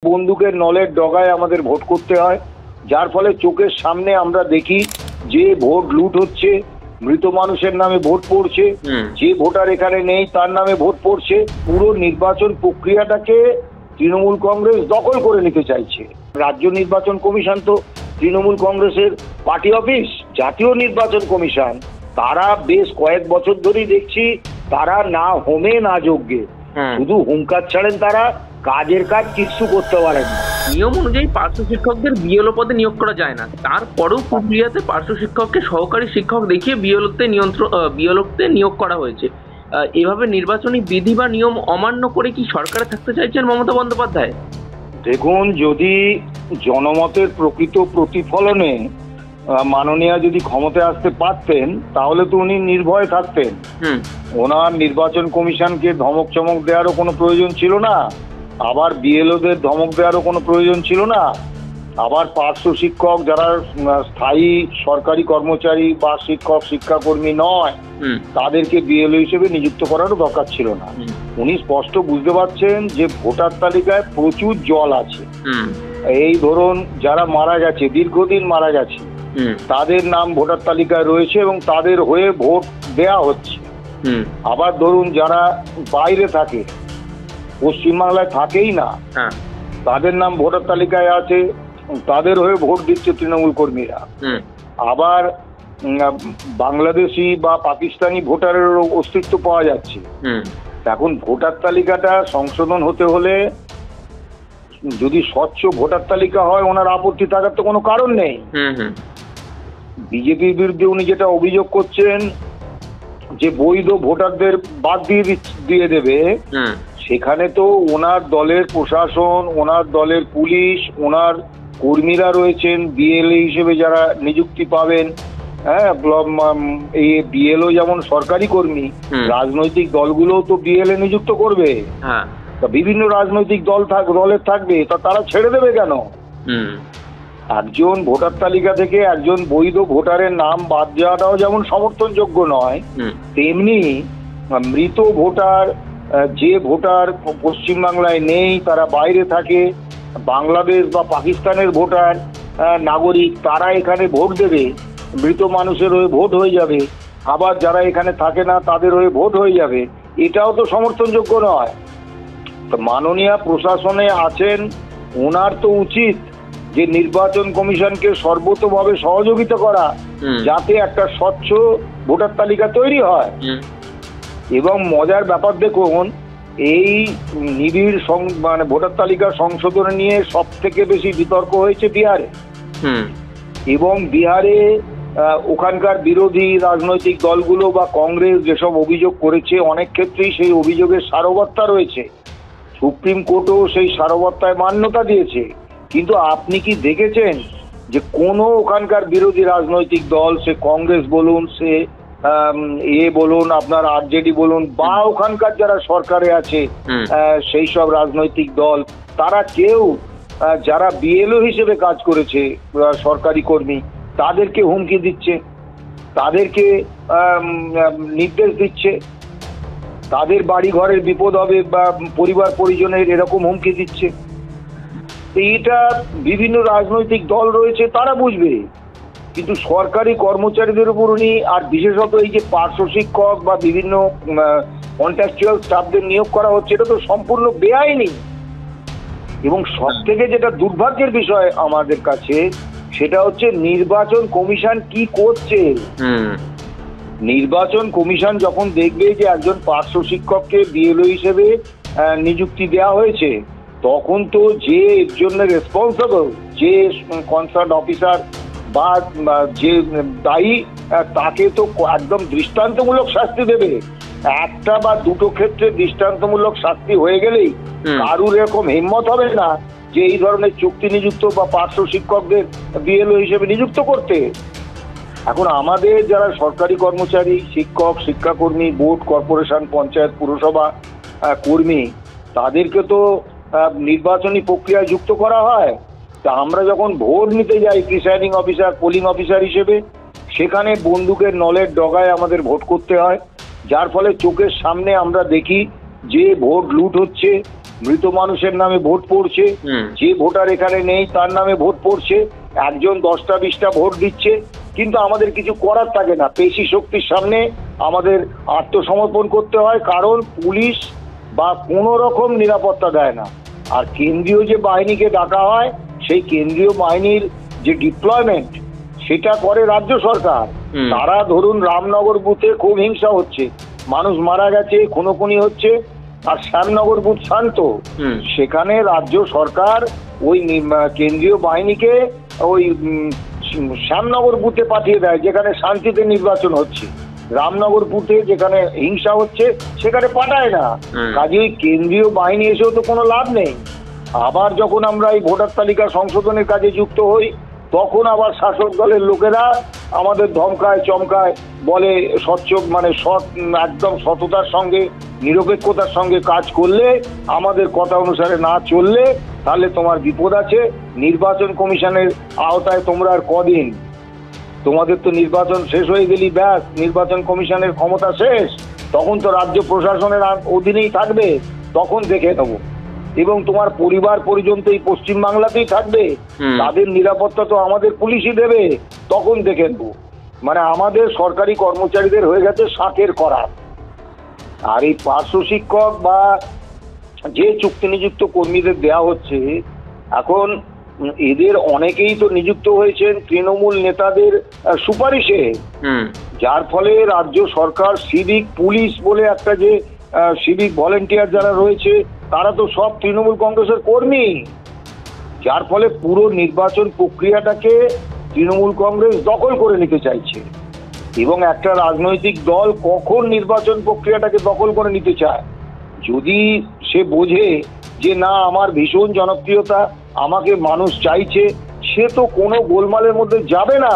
বন্দুকের নলের ডগায় আমাদের ভোট করতে হয়, যার ফলে চোখের সামনে আমরা দেখি যে ভোট লুট হচ্ছে, মৃত মানুষের নামে ভোট পড়ছে, যে ভোটার এখানে নেই তার নামে ভোট পড়ছে। পুরো নির্বাচন প্রক্রিয়াটাকে তৃণমূল কংগ্রেস দখল করে নিতে চাইছে। রাজ্য নির্বাচন কমিশন তো তৃণমূল কংগ্রেসের পার্টি অফিস। জাতীয় নির্বাচন কমিশন তারা বেশ কয়েক বছর ধরেই দেখছি তারা না হোমে না যজ্ঞে, শুধু হুঙ্কার ছাড়েন, তারা কাজের কাজ কিছু করতে পারেন না। নিয়ম অনুযায়ী পার্শ্ব শিক্ষকদের বিএলও পদে নিয়োগ করা যায় না, তারপরেও পুরুলিয়াতে পার্শ্ব শিক্ষককে সহকারী শিক্ষক দেখিয়ে বিএলওতে নিয়োগ করা হয়েছে। এভাবে নির্বাচনী বিধি বা নিয়ম অমান্য করে কি সরকারে থাকতে চাইছেন মমতা বন্দ্যোপাধ্যায়? দেখুন, যদি জনমতের প্রকৃত প্রতিফলনে মাননীয়া যদি ক্ষমতায় আসতে পারতেন তাহলে তো উনি নির্ভয়ে থাকতেন। ওনার নির্বাচন কমিশনকে ধমক চমক দেওয়ারও কোনো প্রয়োজন ছিল না, আবার বিএলওদের ধমক দেওয়ারও কোনো প্রয়োজন ছিল না, আবার পার্শ্ব শিক্ষক যারা স্থায়ী সরকারি কর্মচারী বা শিক্ষক শিক্ষাকর্মী নয় তাদেরকে বিএলও হিসেবে নিযুক্ত করারও দরকার ছিল না। উনি স্পষ্ট বুঝতে পারছেন যে ভোটার তালিকায় প্রচুর জল আছে। এই ধরুন, যারা মারা গেছে, দীর্ঘদিন মারা গেছে, তাদের নাম ভোটার তালিকায় রয়েছে এবং তাদের হয়ে ভোট দেয়া হচ্ছে। আবার ধরুন, যারা বাইরে থাকে, পশ্চিমবাংলায় থাকেই না, তাদের নাম ভোটার তালিকায় আছে, তাদের হয়ে ভোট দিচ্ছে তৃণমূল কর্মীরা। আবার বাংলাদেশি বা পাকিস্তানি ভোটারের অস্তিত্ব পাওয়া যাচ্ছে। এখন ভোটার তালিকাটা সংশোধন হতে হলে যদি স্বচ্ছ ভোটার তালিকা হয় ওনার আপত্তি থাকার তো কোনো কারণ নেই। বিজেপির বিরুদ্ধে উনি যেটা অভিযোগ করছেন যে বৈধ ভোটারদের বাদ দিয়ে দেবে, সেখানে তো ওনার দলের প্রশাসন, ওনার দলের পুলিশ, ওনার কর্মীরা রয়েছেন বিএলএ হিসেবে যারা নিযুক্তি পাবেন। হ্যাঁ, এই বিএলও যেমন সরকারি কর্মী, রাজনৈতিক দলগুলোও তো বিএলএ নিযুক্ত করবে। বিভিন্ন রাজনৈতিক দলের থাকবে, তা তারা ছেড়ে দেবে কেন? একজন ভোটার তালিকা থেকে একজন বৈধ ভোটারের নাম বাদ যাওয়াটাও যেমন সমর্থনযোগ্য নয়, তেমনি মৃত ভোটার, যে ভোটার পশ্চিমবাংলায় নেই, তারা বাইরে থাকে, বাংলাদেশ বা পাকিস্তানের ভোটার নাগরিক, তারা এখানে ভোট দেবে, মৃত মানুষের হয়ে ভোট হয়ে যাবে, আবার যারা এখানে থাকে না তাদের হয়ে ভোট হয়ে যাবে, এটাও তো সমর্থনযোগ্য নয়। তো মাননীয় প্রশাসনে আছেন, ওনার তো উচিত যে নির্বাচন কমিশনকে সর্বতোভাবে সহযোগিতা করা, যাতে একটা স্বচ্ছ ভোটার তালিকা তৈরি হয়। এবং মজার ব্যাপার দেখুন, এই নিবিড় মানে ভোটার তালিকা সংশোধন নিয়ে সব থেকে বেশি বিতর্ক হয়েছে বিহারে। এবং বিহারে ওখানকার বিরোধী রাজনৈতিক দলগুলো বা কংগ্রেস যেসব অভিযোগ করেছে, অনেক ক্ষেত্রেই সেই অভিযোগের সারবত্তা রয়েছে। সুপ্রিম কোর্টও সেই সারবত্তায় মান্যতা দিয়েছে। কিন্তু আপনি কি দেখেছেন যে কোনো ওখানকার বিরোধী রাজনৈতিক দল, সে কংগ্রেস বলুন, সে বলুন, আপনার আরজেডি বলুন, বা ওখানকার যারা সরকারে আছে সেই সব রাজনৈতিক দল, তারা কেউ যারা বিএলও হিসেবে কাজ করেছে, সরকারি কর্মী, তাদেরকে হুমকি দিচ্ছে, তাদেরকে নির্দেশ দিচ্ছে, তাদের বাড়ি ঘরের বিপদ হবে বা পরিবার পরিজনের এরকম হুমকি দিচ্ছে। এইটা বিভিন্ন রাজনৈতিক দল রয়েছে, তারা বুঝবে, কিন্তু সরকারি কর্মচারীদের উপর উনি, আর বিশেষত এই যে পার্শ্ব শিক্ষক বা বিভিন্ন কন্ট্রাকচুয়াল স্টাফদের নিয়োগ করা হচ্ছে, এটা তো সম্পূর্ণ বেআইনি। এবং সব থেকে যেটা দুর্ভাগ্যের বিষয় আমাদের কাছে, সেটা হচ্ছে নির্বাচন কমিশন কি করছে। নির্বাচন কমিশন যখন দেখবে যে একজন পার্শ্ব শিক্ষককে বিএলও হিসেবে নিযুক্তি দেওয়া হয়েছে, তখন তো যে এর জন্য রেসপন্সিবল, যে কনসার্ন অফিসার বা যে দায়ী, তাকে তো একদম দৃষ্টান্তমূলক শাস্তি দেবে। একটা বা দুটো ক্ষেত্রে দৃষ্টান্তমূলক শাস্তি হয়ে গেলেই কারুর এরকম হিম্মত হবে না যে এই ধরনের চুক্তি নিযুক্ত বা পার্শ্ব শিক্ষকদের বিএলও হিসেবে নিযুক্ত করতে। এখন আমাদের যারা সরকারি কর্মচারী, শিক্ষক শিক্ষাকর্মী, বোর্ড, কর্পোরেশন, পঞ্চায়েত, পুরসভা কর্মী, তাদেরকে তো নির্বাচনী প্রক্রিয়ায় যুক্ত করা হয়। তা আমরা যখন ভোট নিতে যাই প্রিসাইডিং অফিসার, পোলিং অফিসার হিসেবে, সেখানে বন্দুকের নলের ডগায় আমাদের ভোট করতে হয়, যার ফলে চোখের সামনে আমরা দেখি যে ভোট লুট হচ্ছে, মৃত মানুষের নামে ভোট পড়ছে, যে ভোটার এখানে নেই তার নামে ভোট পড়ছে, একজন 10টা 20টা ভোট দিচ্ছে, কিন্তু আমাদের কিছু করার থাকে না। পেশি শক্তির সামনে আমাদের আত্মসমর্পণ করতে হয়, কারণ পুলিশ বা কোনো রকম নিরাপত্তা দেয় না। আর কেন্দ্রীয় যে বাহিনীকে ডাকা হয়, সেই কেন্দ্রীয় বাহিনীর যে ডিপ্লয়মেন্ট সেটা করে রাজ্য সরকার। তারা ধরুন রামনগর বুথে খুব হিংসা হচ্ছে, মানুষ মারা গেছে, খুনোখুনি হচ্ছে, আর শ্যামনগর বুথ শান্ত, সেখানে রাজ্য সরকার ওই কেন্দ্রীয় বাহিনীকে ওই শ্যামনগর বুথে পাঠিয়ে দেয়, যেখানে শান্তিতে নির্বাচন হচ্ছে। রামনগর বুথে যেখানে হিংসা হচ্ছে সেখানে পাঠায় না। কাজে ওই কেন্দ্রীয় বাহিনী এসেও তো কোনো লাভ নেই। আবার যখন আমরা এই ভোটার তালিকা সংশোধনের কাজে যুক্ত হই, তখন আবার শাসক দলের লোকেরা আমাদের ধমকায় চমকায়, বলে স্বচ্ছ মানে একদম সততার সঙ্গে নিরপেক্ষতার সঙ্গে কাজ করলে, আমাদের কথা অনুসারে না চললে তাহলে তোমার বিপদ আছে। নির্বাচন কমিশনের আওতায় তোমরা আর কদিন, তোমাদের তো নির্বাচন শেষ হয়ে গেলি ব্যাস, নির্বাচন কমিশনের ক্ষমতা শেষ, তখন তো রাজ্য প্রশাসনের অধীনেই থাকবে, তখন দেখে নেবো। এবং তোমার পরিবার পরিজন তো এই পশ্চিমবাংলাতেই থাকবে, তাদের নিরাপত্তা তো আমাদের পুলিশই দেবে, তখন দেখে নেবো। মানে আমাদের সরকারি কর্মচারীদের হয়ে গেছে শাকের করা। আর এই পার্শ্ব শিক্ষক বা যে চুক্তি নিযুক্ত কর্মীদের দেয়া হচ্ছে, এখন এদের অনেকেই তো নিযুক্ত হয়েছেন তৃণমূল নেতাদের সুপারিশে, যার ফলে রাজ্য সরকার সিভিক পুলিশ বলে একটা যে সিভিক ভলেন্টিয়ার যারা রয়েছে তারা তো সব তৃণমূল কংগ্রেসের কর্মী, যার ফলে পুরো নির্বাচন প্রক্রিয়াটাকে তৃণমূল কংগ্রেস দখল করে নিতে চাইছে। এবং একটা রাজনৈতিক দল কখন নির্বাচন প্রক্রিয়াটাকে দখল করে নিতে চায়, যদি সে বোঝে যে না আমার ভীষণ জনপ্রিয়তা, আমাকে মানুষ চাইছে, সে তো কোনো গোলমালের মধ্যে যাবে না,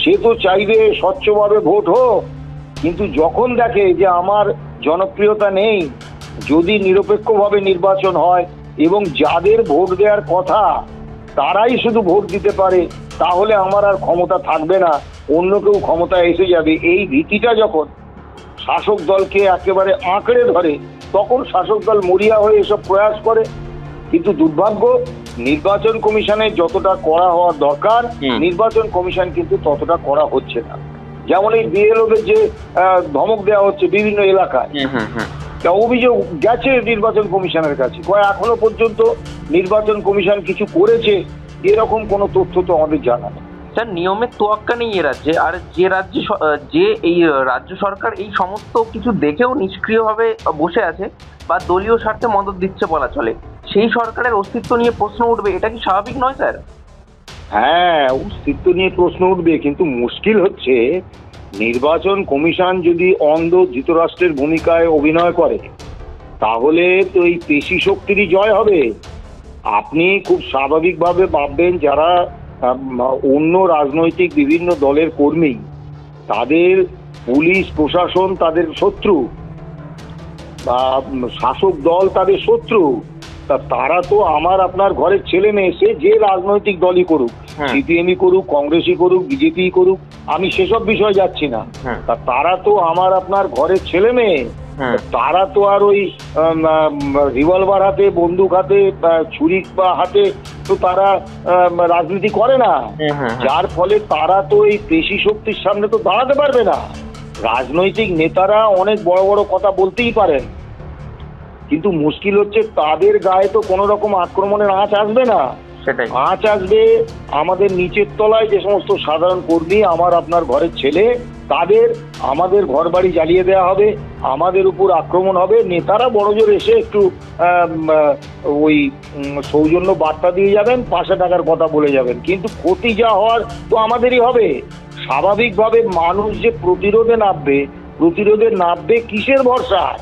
সে তো চাইবে স্বচ্ছভাবে ভোট হোক। কিন্তু যখন দেখে যে আমার জনপ্রিয়তা নেই, যদি নিরপেক্ষভাবে নির্বাচন হয় এবং যাদের ভোট দেওয়ার কথা তারাই শুধু ভোট দিতে পারে, তাহলে আমার আর ক্ষমতা থাকবে না, অন্য কেউ ক্ষমতায় এসে যাবে, এই ভীতিটা যখন শাসক দলকে একেবারে আঁকড়ে ধরে, তখন শাসক দল মরিয়া হয়ে এসব প্রয়াস করে। কিন্তু দুর্ভাগ্য, নির্বাচন কমিশনে যতটা করা হওয়ার দরকার নির্বাচন কমিশন কিন্তু ততটা করা হচ্ছে না। যেমন এই বিএলওদের যে ধমক দেওয়া হচ্ছে বিভিন্ন এলাকায়, অভিযোগ গেছে নির্বাচন কমিশনের কাছে, এখনো পর্যন্ত নির্বাচন কমিশন কিছু করেছে এরকম কোনো তথ্য তো আমাদের জানা নেই। স্যার, নিয়মের তোয়াক্কা নেই এ রাজ্যে, আর যে রাজ্যে যে এই রাজ্য সরকার এই সমস্ত কিছু দেখেও নিষ্ক্রিয়ভাবে বসে আছে বা দলীয় স্বার্থে মদত দিচ্ছে বলা চলে, সেই সরকারের অস্তিত্ব নিয়ে প্রশ্ন উঠবে, এটা কি স্বাভাবিক নয় স্যার? হ্যাঁ, অস্তিত্ব নিয়ে প্রশ্ন উঠবে, কিন্তু মুশকিল হচ্ছে নির্বাচন কমিশন যদি অন্ধ ধৃতরাষ্ট্রের ভূমিকায় অভিনয় করে, তাহলে তো এই পেশি শক্তিরই জয় হবে। আপনি খুব স্বাভাবিকভাবে ভাববেন যারা অন্য রাজনৈতিক বিভিন্ন দলের কর্মী, তাদের পুলিশ প্রশাসন তাদের শত্রু, বা শাসক দল তাদের শত্রু, তা তারা তো আমার আপনার ঘরের ছেলে মেয়ে, সে যে রাজনৈতিক দলই করুক, সিপিএমই করুক, কংগ্রেসই করুক, বিজেপি করুক, আমি সেসব বিষয়ে যাচ্ছি না, তা তারা তো আমার আপনার ঘরের ছেলে মেয়ে, তারা তো আর ওই রিভলভার হাতে, বন্দুক হাতে, ছুরি বা হাতে তো তারা রাজনীতি করে না, যার ফলে তারা তো এই পেশি শক্তির সামনে তো দাঁড়াতে পারবে না। রাজনৈতিক নেতারা অনেক বড় বড় কথা বলতেই পারেন, কিন্তু মুশকিল হচ্ছে তাদের গায়ে তো কোনো রকম আক্রমণের আঁচ আসবে না, আঁচ আসবে আমাদের নিচের তলায় যে সমস্ত সাধারণ কর্মী, আমার আপনার ঘরের ছেলে, তাদের আমাদের ঘর বাড়ি জ্বালিয়ে দেওয়া হবে, আমাদের উপর আক্রমণ হবে। নেতারা বড়জোর এসে একটু ওই সৌজন্য বার্তা দিয়ে যাবেন, পাশে টাকার কথা বলে যাবেন, কিন্তু ক্ষতি যা হওয়ার তো আমাদেরই হবে। স্বাভাবিকভাবে মানুষ যে প্রতিরোধে নামবে কিসের ভরসায়?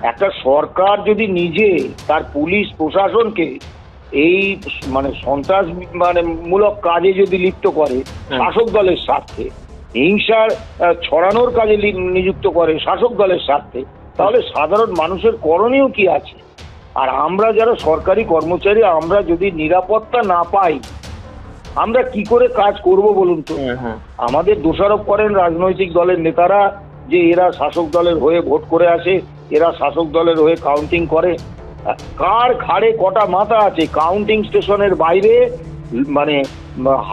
একটা সরকার যদি নিজে তার পুলিশ প্রশাসনকে এই মানে সন্ত্রাস মূলক কাজে যদি লিপ্ত করে শাসক দলের স্বার্থে, হিংসার ছড়ানোর কাজে নিযুক্ত করে শাসক দলের স্বার্থে, তাহলে সাধারণ মানুষের করণীয় কি আছে? আর আমরা যারা সরকারি কর্মচারী, আমরা যদি নিরাপত্তা না পাই, আমরা কি করে কাজ করব বলুন তো? আমাদের দোষারোপ করেন রাজনৈতিক দলের নেতারা যে এরা শাসক দলের হয়ে ভোট করে আসে, এরা শাসক দলের হয়ে কাউন্টিং করে, কার ঘাড়ে কটা মাথা আছে? কাউন্টিং স্টেশনের বাইরে মানে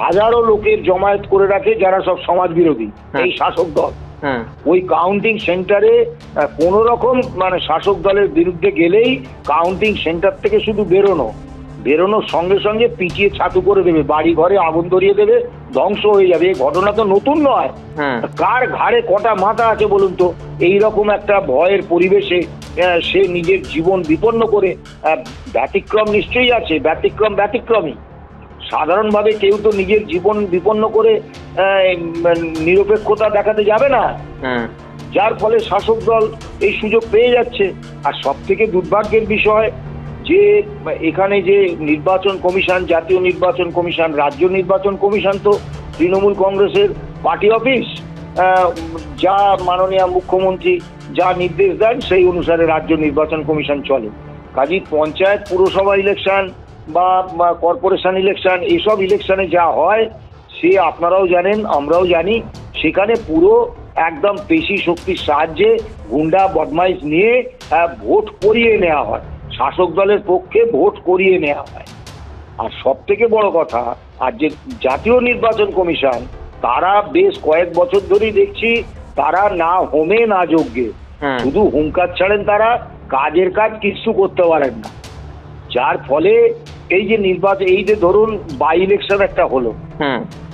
হাজারো লোকের জমায়েত করে রাখে যারা সব সমাজ বিরোধী, এই শাসক দল। ওই কাউন্টিং সেন্টারে কোন রকম মানে শাসক দলের বিরুদ্ধে গেলেই কাউন্টিং সেন্টার থেকে শুধু বেরোনোর সঙ্গে সঙ্গে পিটিয়ে ছাতু করে দেবে, বাড়ি ঘরে আগুন ধরিয়ে দেবে, ধ্বংস হয়ে যাবে। এই ঘটনা তো নতুন নয়। কার ঘাড়ে কটা মাথা আছে বলুন তো? এইরকম একটা ভয়ের পরিবেশে সে নিজের জীবন বিপন্ন করে, ব্যতিক্রম নিশ্চয়ই আছে, ব্যতিক্রমই। সাধারণভাবে কেউ তো নিজের জীবন বিপন্ন করে নিরপেক্ষতা দেখাতে যাবে না, যার ফলে শাসক দল এই সুযোগ পেয়ে যাচ্ছে। আর সব থেকে দুর্ভাগ্যের বিষয় যে এখানে যে নির্বাচন কমিশন, জাতীয় নির্বাচন কমিশন, রাজ্য নির্বাচন কমিশন তো তৃণমূল কংগ্রেসের পার্টি অফিস। যা মাননীয় মুখ্যমন্ত্রী যা নির্দেশ দেন সেই অনুসারে রাজ্য নির্বাচন কমিশন চলে। কাজেই পঞ্চায়েত, পুরসভা ইলেকশন বা কর্পোরেশন ইলেকশন, এইসব ইলেকশনে যা হয় সে আপনারাও জানেন, আমরাও জানি। সেখানে পুরো একদম পেশি শক্তির সাহায্যে গুন্ডা বদমাইশ নিয়ে ভোট করিয়ে নেওয়া হয়, শাসক দলের পক্ষে ভোট করিয়ে নেওয়া হয়। আর সব থেকে বড় কথা, আর যে জাতীয় নির্বাচন কমিশন, তারা বেশ কয়েক বছর ধরেই দেখছি তারা না হোমে না যজ্ঞে, শুধু হুঙ্কার ছাড়েন, তারা কাজের কাজ কিছু করতে পারেন না। যার ফলে এই যে নির্বাচন, এই যে ধরুন বাই ইলেকশন একটা হলো,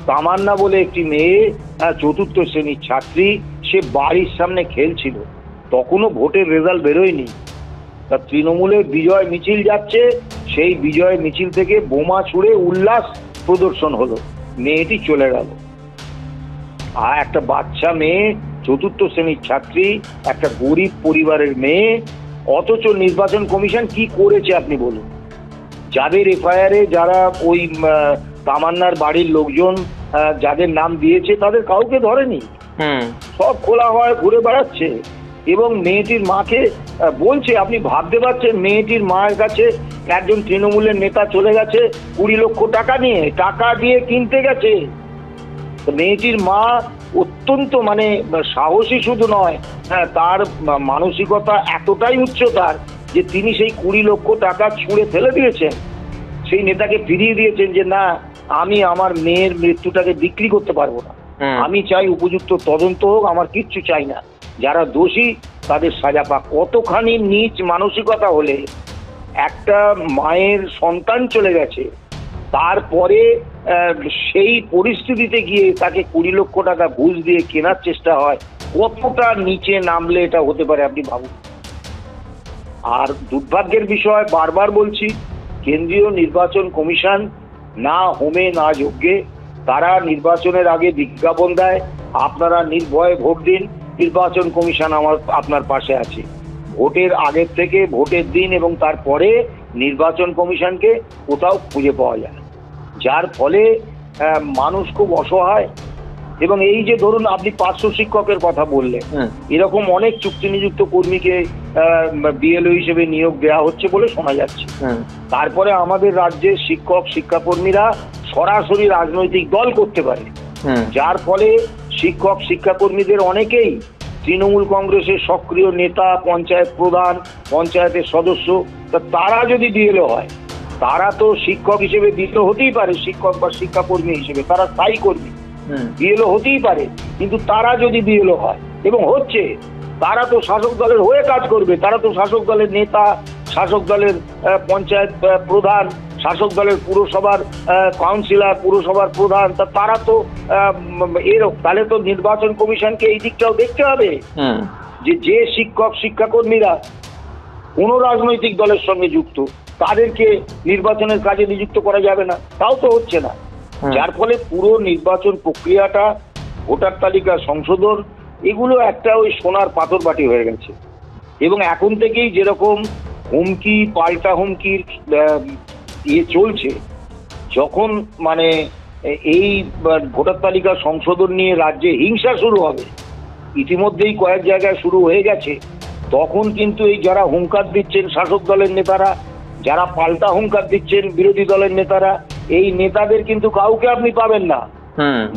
তামান্না বলে একটি মেয়ে, চতুর্থ শ্রেণীর ছাত্রী, সে বাড়ির সামনে খেলছিল, তখনও ভোটের রেজাল্ট বেরোয়নি। তা তৃণমূলের বিজয় মিছিল যাচ্ছে, সেই বিজয় মিছিল থেকে বোমা ছুড়ে উল্লাস প্রদর্শন হলো, মেয়েটি চলে গেল। আর একটা বাচ্চা মেয়ে, চতুর্থ শ্রেণীর ছাত্রী, একটা গরিব পরিবারের মেয়ে, অথচ নির্বাচন কমিশন কি করেছে আপনি বলুন? যাদের এফআইআরে, যারা ওই তামান্নার বাড়ির লোকজন যাদের নাম দিয়েছে, তাদের কাউকে ধরেনি, সব খোলা হয়, ঘুরে বেড়াচ্ছে। এবং মেয়েটির মাকে বলছে, আপনি ভাবতে পারছেন, মেয়েটির মায়ের কাছে একজন তৃণমূলের নেতা চলে গেছে 20 লক্ষ টাকা নিয়ে, টাকা দিয়ে কিনতে গেছে। মেয়েটির মা অত্যন্ত মানে সাহসী শুধু নয়, তার মানসিকতা এতটাই উচ্চতার যে তিনি সেই 20 লক্ষ টাকা ছুঁড়ে ফেলে দিয়েছেন, সেই নেতাকে ফিরিয়ে দিয়েছেন যে না, আমি আমার মেয়ের মৃত্যুটাকে বিক্রি করতে পারবো না, আমি চাই উপযুক্ত তদন্ত হোক, আমার কিচ্ছু চাই না, যারা দোষী তাদের সাজা পাক। কতখানি নীচ মানসিকতা হলে একটা মায়ের সন্তান চলে গেছে, তারপরে সেই পরিস্থিতিতে গিয়ে তাকে 20 লক্ষ টাকা ঘুষ দিয়ে কেনার চেষ্টা হয়, কতটা নিচে নামলে এটা হতে পারে আপনি ভাবুন। আর দুর্ভাগ্যের বিষয়, বারবার বলছি, কেন্দ্রীয় নির্বাচন কমিশন না হোমে না যজ্ঞে, তারা নির্বাচনের আগে বিজ্ঞাপন দেয়, আপনারা নির্ভয়ে ভোট দিন, নির্বাচন কমিশন আপনার পাশে আছে। ভোটের আগের থেকে ভোটের দিন এবং তারপরে নির্বাচন কমিশনকে কোথাও খুঁজে পাওয়া যায়, যার ফলে মানুষ খুব অসহায়। এবং এই যে ধরুন আপনি 500 শিক্ষকের কথা বললেন, এরকম অনেক চুক্তি নিযুক্ত কর্মীকে বিএলও হিসেবে নিয়োগ দেওয়া হচ্ছে বলে শোনা যাচ্ছে। তারপরে আমাদের রাজ্যের শিক্ষক শিক্ষাকর্মীরা সরাসরি রাজনৈতিক দল করতে পারে, যার ফলে শিক্ষক শিক্ষাকর্মীদের অনেকেই তৃণমূল কংগ্রেসের সক্রিয় নেতা, পঞ্চায়েত প্রধান, পঞ্চায়েতের সদস্য। তারা যদি বিএলও হয়, তারা তো শিক্ষক হিসেবে বিএলও হতেই পারে, শিক্ষক বা শিক্ষাকর্মী হিসেবে তারা স্থায়ী কর্মী, বিএলও হতেই পারে। কিন্তু তারা যদি বিএলও হয় এবং হচ্ছে, তারা তো শাসক দলের হয়ে কাজ করবে, তারা তো শাসক দলের নেতা, শাসক দলের পঞ্চায়েত প্রধান, শাসক দলের পুরসভার কাউন্সিলর, পুরসভার প্রধান। তারা তো তাহলে তো নির্বাচন কমিশনকে এই দিকটাও দেখতে হবে যে শিক্ষক শিক্ষাকর্মীরা কোনো রাজনৈতিক দলের সঙ্গে যুক্ত, তাদেরকে নির্বাচনের কাজে নিযুক্ত করা যাবে না, তাও তো হচ্ছে না। যার ফলে পুরো নির্বাচন প্রক্রিয়াটা, ভোটার তালিকা সংশোধন, এগুলো একটা ওই সোনার পাথর বাটি হয়ে গেছে। এবং এখন থেকেই যেরকম হুমকি, পাল্টা হুমকির চলছে, যখন মানে এই ভোটার তালিকা সংশোধন নিয়ে রাজ্যে হিংসা শুরু হবে, ইতিমধ্যেই কয়েক জায়গায় শুরু হয়ে গেছে, তখন কিন্তু এই যারা হুঙ্কার দিচ্ছেন শাসক দলের নেতারা, যারা পাল্টা হুঙ্কার দিচ্ছেন বিরোধী দলের নেতারা, এই নেতাদের কিন্তু কাউকে আপনি পাবেন না।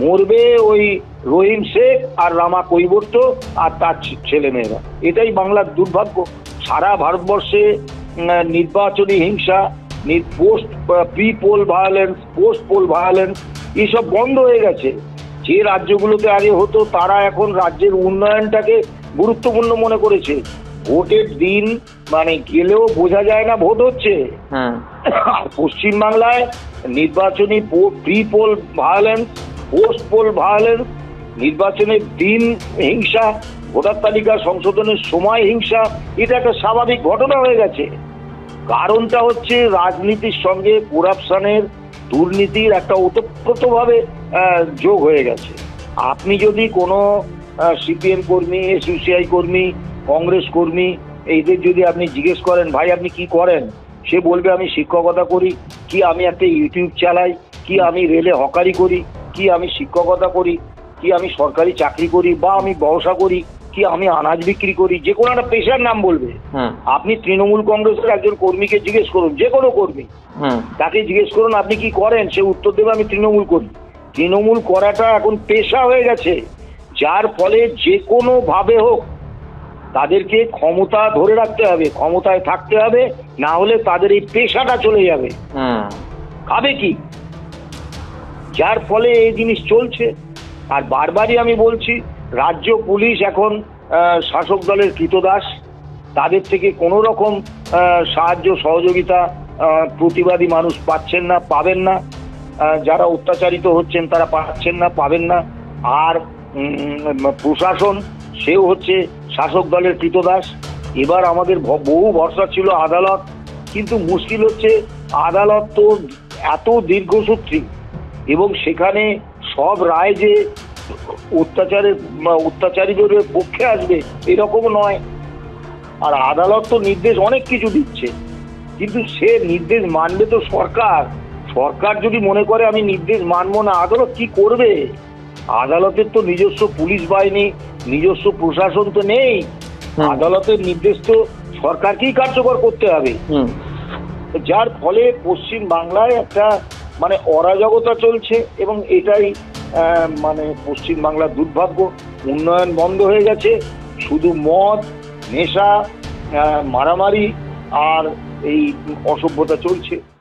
মরবে ওই রহিম শেখ আর রামা কৈবর্ত আর তার ছেলে মেয়েরা। এটাই বাংলার দুর্ভাগ্য। সারা ভারতবর্ষে নির্বাচনী হিংসা, post pre pole violence, post pole violence এইসব বন্ধ হয়ে গেছে। যে রাজ্যগুলোতে আগে হতো তারা এখন রাজ্যের উন্নয়নটাকে গুরুত্বপূর্ণ মনে করেছে। ভোটের দিন মানে গেলেও বোঝা যায় না ভোট হচ্ছে। আর পশ্চিমবাংলায় নির্বাচনী pre pole violence, post pole violence, নির্বাচনের দিন হিংসা, ভোটার তালিকা সংশোধনের সময় হিংসা, এটা একটা স্বাভাবিক ঘটনা হয়ে গেছে। কারণটা হচ্ছে রাজনীতির সঙ্গে করাপশনের, দুর্নীতির একটা ওতপ্রোতভাবে যোগ হয়ে গেছে। আপনি যদি কোনো সিপিএম কর্মী, এসইউসিআই কর্মী, কংগ্রেস কর্মী এইদের যদি আপনি জিজ্ঞেস করেন ভাই আপনি কি করেন, সে বলবে আমি শিক্ষকতা করি, কি আমি একটা ইউটিউব চালাই, কি আমি রেলে হকারি করি, কি আমি শিক্ষকতা করি, কি আমি সরকারি চাকরি করি, বা আমি ব্যবসা করি, কি আমি আনাজ বিক্রি করি, যে কোনো একটা পেশার নাম বলবে। আপনি তৃণমূল কংগ্রেসের একজন কর্মীকে জিজ্ঞেস করুন, যে কোনো কর্মী, তাকে জিজ্ঞেস করুন আপনি কি করেন, সে উত্তর দেবে আমি তৃণমূল করি। তৃণমূল করাটা এখন পেশা হয়ে গেছে, যার ফলে যে কোনো ভাবে হোক তাদেরকে ক্ষমতা ধরে রাখতে হবে, ক্ষমতায় থাকতে হবে, না হলে তাদের এই পেশাটা চলে যাবে। খাবে কি? যার ফলে এই জিনিস চলছে। আর বারবারই আমি বলছি, রাজ্য পুলিশ এখন শাসক দলের কৃতদাস। তাদের থেকে কোনো রকম সাহায্য সহযোগিতা প্রতিবাদী মানুষ পাচ্ছেন না, পাবেন না। যারা অত্যাচারিত হচ্ছেন তারা পাচ্ছেন না, পাবেন না। আর প্রশাসন, সেও হচ্ছে শাসক দলের কৃতদাস। এবার আমাদের বহু ভরসা ছিল আদালত, কিন্তু মুশকিল হচ্ছে আদালত তো এত দীর্ঘসূত্রী এবং সেখানে সব রায় যে অত্যাচারীদের পক্ষে আসবে এরকম নয়। আর আদালত তো নির্দেশ অনেক কিছু দিচ্ছে, কিন্তু সে নির্দেশ মানবে তো সরকার। সরকার যদি মনে করে আমি নির্দেশ মানবো না, আদালত কি করবে? আদালতের তো নিজস্ব পুলিশ বাহিনী, নিজস্ব প্রশাসন তো নেই। আদালতের নির্দেশ তো সরকারকেই কার্যকর করতে হবে। যার ফলে পশ্চিম বাংলায় একটা মানে অরাজকতা চলছে এবং এটাই মানে পশ্চিম বাংলার দুর্ভাগ্য। উন্নয়ন বন্ধ হয়ে গেছে, শুধু মদ, নেশা, মারামারি আর এই অসভ্যতা চলছে।